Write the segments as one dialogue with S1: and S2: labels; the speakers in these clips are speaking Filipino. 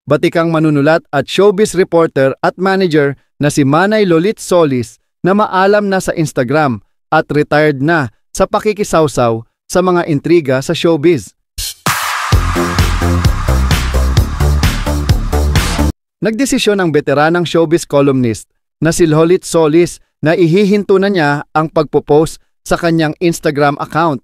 S1: batikang manunulat at showbiz reporter at manager na si Manay Lolit Solis na maalam na sa Instagram at retired na sa pakikisawsaw sa mga intriga sa showbiz. Nagdesisyon ang veteranang showbiz columnist na si Lolit Solis na ihihinto na niya ang pagpo-post sa kanyang Instagram account.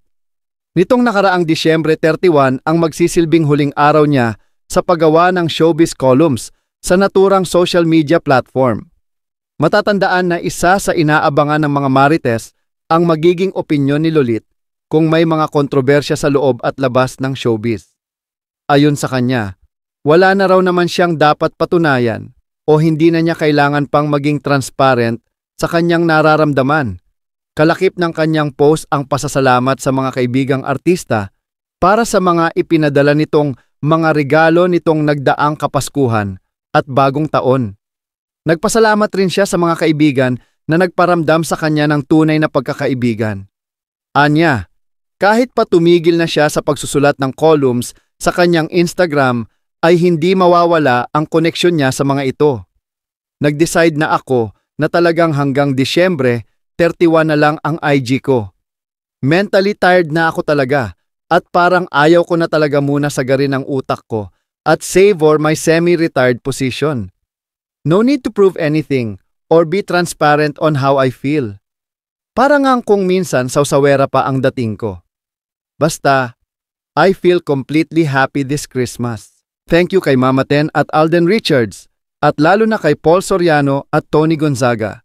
S1: Nitong nakaraang Disyembre 31 ang magsisilbing huling araw niya sa paggawa ng showbiz columns sa naturang social media platform. Matatandaan na isa sa inaabangan ng mga marites ang magiging opinyon ni Lolit kung may mga kontrobersya sa loob at labas ng showbiz. Ayon sa kanya, wala na raw naman siyang dapat patunayan o hindi na niya kailangan pang maging transparent sa kanyang nararamdaman. Kalakip ng kanyang post ang pasasalamat sa mga kaibigang artista para sa mga ipinadala nitong mga regalo nitong nagdaang Kapaskuhan at Bagong Taon. Nagpasalamat rin siya sa mga kaibigan na nagparamdam sa kanya ng tunay na pagkakaibigan. Anya, kahit pa tumigil na siya sa pagsusulat ng columns sa kanyang Instagram ay hindi mawawala ang koneksyon niya sa mga ito. Nag-decide na ako na talagang hanggang Disyembre 31 na lang ang IG ko. Mentally tired na ako talaga at parang ayaw ko na talaga muna sagarin ang utak ko at savor my semi-retired position. No need to prove anything or be transparent on how I feel. Parang ang kung minsan sawsawera pa ang dating ko. Basta, I feel completely happy this Christmas. Thank you kay Mama Ten at Alden Richards at lalo na kay Paul Soriano at Tony Gonzaga.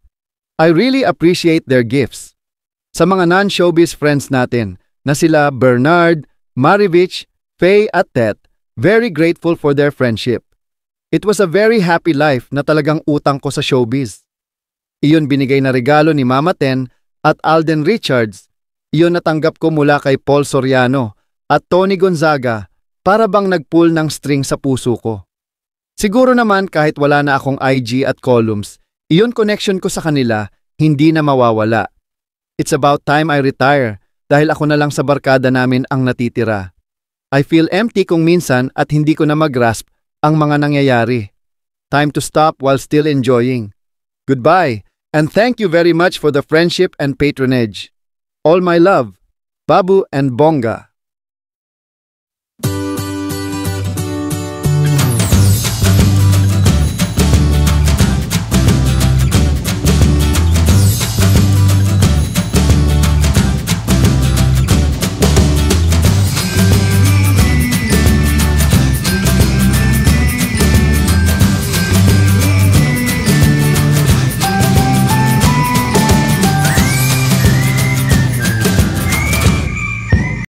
S1: I really appreciate their gifts. Sa mga non-showbiz friends natin na sila Bernard, Marivich, Faye at Tet, very grateful for their friendship. It was a very happy life na talagang utang ko sa showbiz. Iyon binigay na regalo ni Mama Ten at Alden Richards. Iyon natanggap ko mula kay Paul Soriano at Tony Gonzaga para bang nagpull ng string sa puso ko. Siguro naman kahit wala na akong IG at columns, iyon connection ko sa kanila, hindi na mawawala. It's about time I retire dahil ako na lang sa barkada namin ang natitira. I feel empty kung minsan at hindi ko na mag-grasp ang mga nangyayari. Time to stop while still enjoying. Goodbye, and thank you very much for the friendship and patronage. All my love, Babu and Bonga.